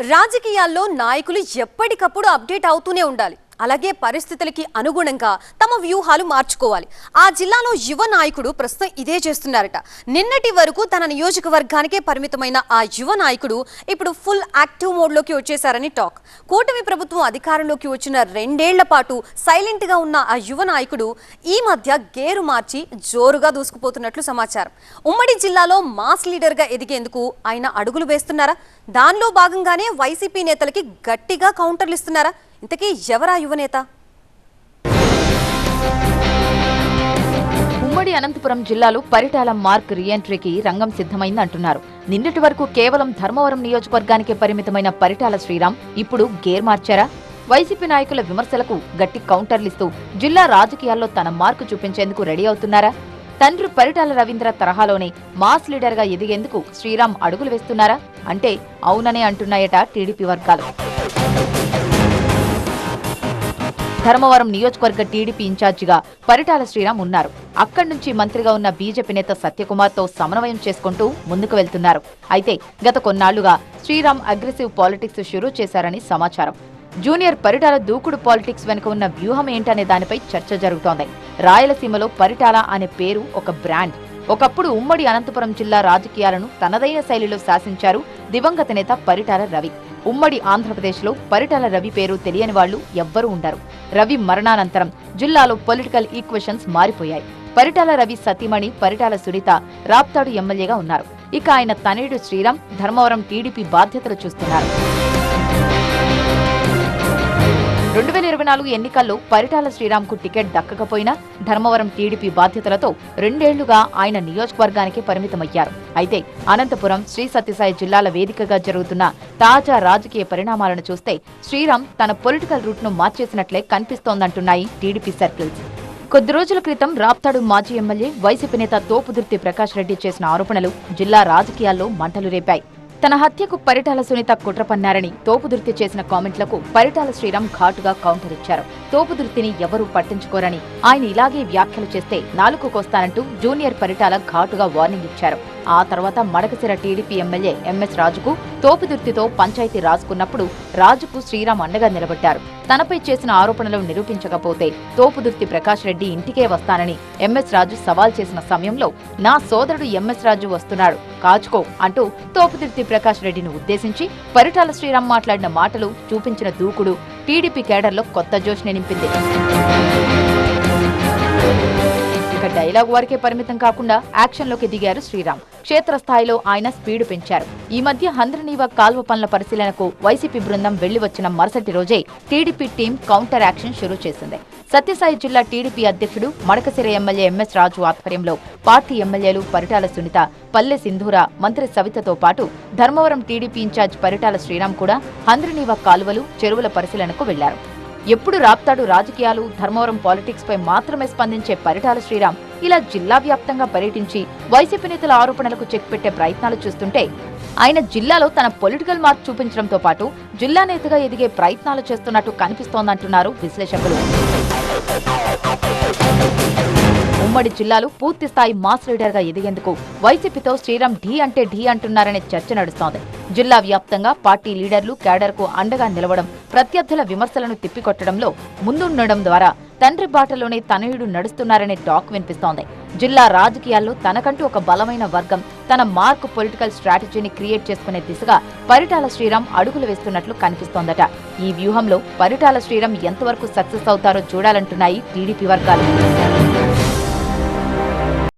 రాజకీయాల్లో నాయకులు ఎప్పటికప్పుడు అప్డేట్ అవుతూనే ఉండాలి. అలాగే పరిస్థితులకి అనుగుణంగా తమ వ్యూహాలు మార్చుకోవాలి. ఆ జిల్లాలో యువ నాయకుడు ప్రస్తుతం ఇదే చేస్తున్నారట. నిన్నటి వరకు తన నియోజకవర్గానికే పరిమితమైన ఆ యువ నాయకుడు ఇప్పుడు ఫుల్ యాక్టివ్ మోడ్లోకి వచ్చేశారని టాక్. కూటమి ప్రభుత్వం అధికారంలోకి వచ్చిన 2 ఏళ్ల పాటు సైలెంట్గా ఉన్న ఆ యువ నాయకుడు ఈ మధ్య గేరు మార్చి జోరుగా దూసుకుపోతున్నట్లు సమాచారం. ఉమ్మడి జిల్లాలో మాస్ లీడర్గా ఎదిగేందుకు ఆయన అడుగులు వేస్తున్నారా? దానిలో భాగంగానే వైసీపీ నేతలకి గట్టిగా కౌంటర్లు ఇస్తున్నారా? ఇంతకీ ఎవరా యువనేత? ఉమ్మడి అనంతపురం జిల్లాలో పరిటాల మార్క్ రీఎంట్రీకి రంగం సిద్ధమైందంటున్నారు. నిన్నటి వరకు కేవలం ధర్మవరం నియోజకవర్గానికే పరిమితమైన పరిటాల శ్రీరామ్ ఇప్పుడు గేర్ మార్చారా? వైసీపీ నాయకుల విమర్శలకు గట్టి కౌంటర్లిస్తూ జిల్లా రాజకీయాల్లో తన మార్కు చూపించేందుకు రెడీ అవుతున్నారా? తండ్రి పరిటాల రవీంద్ర తరహాలోనే మాస్ లీడర్గా ఎదిగేందుకు శ్రీరామ్ అడుగులు వేస్తున్నారా అంటే అవుననే అంటున్నాయట టీడీపీ వర్గాలు. ధర్మవరం నియోజకవర్గ టీడీపీ ఇన్ఛార్జిగా పరిటాల శ్రీరామ్ ఉన్నారు. అక్కడి నుంచి మంత్రిగా ఉన్న బీజేపీ నేత సత్యకుమార్తో సమన్వయం చేసుకుంటూ ముందుకు వెళ్తున్నారు. అయితే గత కొన్నాళ్లుగా శ్రీరామ్ అగ్రెసివ్ పాలిటిక్స్ షురూ చేశారని సమాచారం. జూనియర్ పరిటాల దూకుడు పాలిటిక్స్ వెనుక ఉన్న వ్యూహం ఏంటనే దానిపై చర్చ జరుగుతోంది. రాయలసీమలో పరిటాల అనే పేరు ఒక బ్రాండ్. ఒకప్పుడు ఉమ్మడి అనంతపురం జిల్లా రాజకీయాలను తనదైన శైలిలో శాసించారు దివంగత నేత పరిటాల రవి. ఉమ్మడి ఆంధ్రప్రదేశ్లో పరిటాల రవి పేరు తెలియని వాళ్లు ఎవ్వరూ ఉండరు. రవి మరణానంతరం జిల్లాలో పొలిటికల్ ఈక్వేషన్స్ మారిపోయాయి. పరిటాల రవి సతీమణి పరిటాల సునీత రాప్తాడు ఎమ్మెల్యేగా ఉన్నారు. ఇక ఆయన తనయుడు శ్రీరామ్ ధర్మవరం టీడీపీ బాధ్యతలు చూస్తున్నారు. 2024 ఎన్నికల్లో పరిటాల శ్రీరామ్కు టికెట్ దక్కకపోయినా ధర్మవరం టీడీపీ బాధ్యతలతో 2 ఏళ్లుగా ఆయన నియోజకవర్గానికి పరిమితమయ్యారు. అయితే అనంతపురం, శ్రీ సత్యసాయి జిల్లాల వేదికగా జరుగుతున్న తాజా రాజకీయ పరిణామాలను చూస్తే శ్రీరామ్ తన పొలిటికల్ రూట్ను మార్చేసినట్లే కనిపిస్తోందంటున్నాయి టీడీపీ సర్కిల్స్. కొద్ది రోజుల క్రితం రాప్తాడు మాజీ ఎమ్మెల్యే వైసీపీ నేత తోపుదుర్తి ప్రకాష్ రెడ్డి చేసిన ఆరోపణలు జిల్లా రాజకీయాల్లో మంటలు రేపాయి. తన హత్యకు పరిటాల సునీత కుట్ర పన్నారని తోపుదుర్తి చేసిన కామెంట్లకు పరిటాల శ్రీరామ్ ఘాటుగా కౌంటర్ ఇచ్చారు. తోపుదుర్తిని ఎవరూ పట్టించుకోరని ఆయన ఇలాగే వ్యాఖ్యలు చేస్తే నాలుకకొస్తానంటూ జూనియర్ పరిటాల ఘాటుగా వార్నింగ్ ఇచ్చారు. ఆ తర్వాత మడకసిర టీడీపీ ఎమ్మెల్యే ఎంఎస్ రాజుకు తోపుదుర్తితో పంచాయతీ రాసుకున్నప్పుడు రాజుకు శ్రీరామ్ అండగా నిలబడ్డారు. తనపై చేసిన ఆరోపణలు నిరూపించకపోతే తోపుదుర్తి ప్రకాష్ రెడ్డి ఇంటికే వస్తానని ఎంఎస్ రాజు సవాల్ చేసిన సమయంలో నా సోదరుడు ఎంఎస్ రాజు వస్తున్నాడు కాచుకో అంటూ తోపుదుర్తి ప్రకాష్ రెడ్డిని ఉద్దేశించి పరిటాల శ్రీరామ్ మాట్లాడిన మాటలు, చూపించిన దూకుడు టీడీపీ కేడర్లో కొత్త జోష్ని నింపింది. ఇక డైలాగ్ వరకే పరిమితం కాకుండా యాక్షన్లోకి దిగారు శ్రీరామ్. క్షేత్రస్థాయిలో ఆయన స్పీడ్ పెంచారు. ఈ మధ్య హంద్రనీవా కాల్వ పనుల పరిశీలనకు వైసీపీ బృందం వెళ్లి వచ్చిన మరుసటి రోజే టీడీపీ టీం కౌంటర్ యాక్షన్ షురూ చేసింది. సత్యసాయి జిల్లా టీడీపీ అధ్యక్షుడు మడకసిర ఎమ్మెల్యే ఎంఎస్ రాజు ఆధ్వర్యంలో పార్టీ ఎమ్మెల్యేలు పరిటాల సునీత, పల్లె సింధూర, మంత్రి సవితతో పాటు ధర్మవరం టీడీపీ ఇన్ఛార్జ్ పరిటాల శ్రీరామ్ కూడా హంద్రనీవా కాలువలు, చెరువుల పరిశీలనకు వెళ్లారు. ఎప్పుడు రాప్తాడు రాజకీయాలు, ధర్మవరం పాలిటిక్స్ పై మాత్రమే స్పందించే పరిటాల శ్రీరామ్ ఇలా జిల్లా వ్యాప్తంగా పర్యటించి వైసీపీ నేతల ఆరోపణలకు చెక్ పెట్టే ప్రయత్నాలు చూస్తుంటే ఆయన జిల్లాలో తన పొలిటికల్ మార్క్ చూపించడంతో పాటు జిల్లా నేతగా ఎదిగే ప్రయత్నాలు చేస్తున్నట్టు కనిపిస్తోందంటున్నారు విశ్లేషకులు. ఉమ్మడి జిల్లాలో పూర్తి స్థాయి మాస్ లీడర్ గా ఎదిగేందుకు వైసీపీతో శ్రీరామ్ ఢీ అంటే ఢీ అంటున్నారనే చర్చ నడుస్తోంది. జిల్లా వ్యాప్తంగా పార్టీ లీడర్లు, కేడర్కు అండగా నిలవడం, ప్రత్యర్థుల విమర్శలను తిప్పికొట్టడంలో ముందుండడం ద్వారా తండ్రి బాటలోనే తనయుడు నడుస్తున్నారనే టాక్ వినిపిస్తోంది. జిల్లా రాజకీయాల్లో తనకంటూ ఒక బలమైన వర్గం, తన మార్క్ పొలిటికల్ స్ట్రాటజీని క్రియేట్ చేసుకునే దిశగా పరిటాల శ్రీరామ్ అడుగులు వేస్తున్నట్లు కనిపిస్తోందట. ఈ వ్యూహంలో పరిటాల శ్రీరామ్ ఎంతవరకు సక్సెస్ అవుతారో చూడాలంటున్నాయి టీడీపీ వర్గాలు.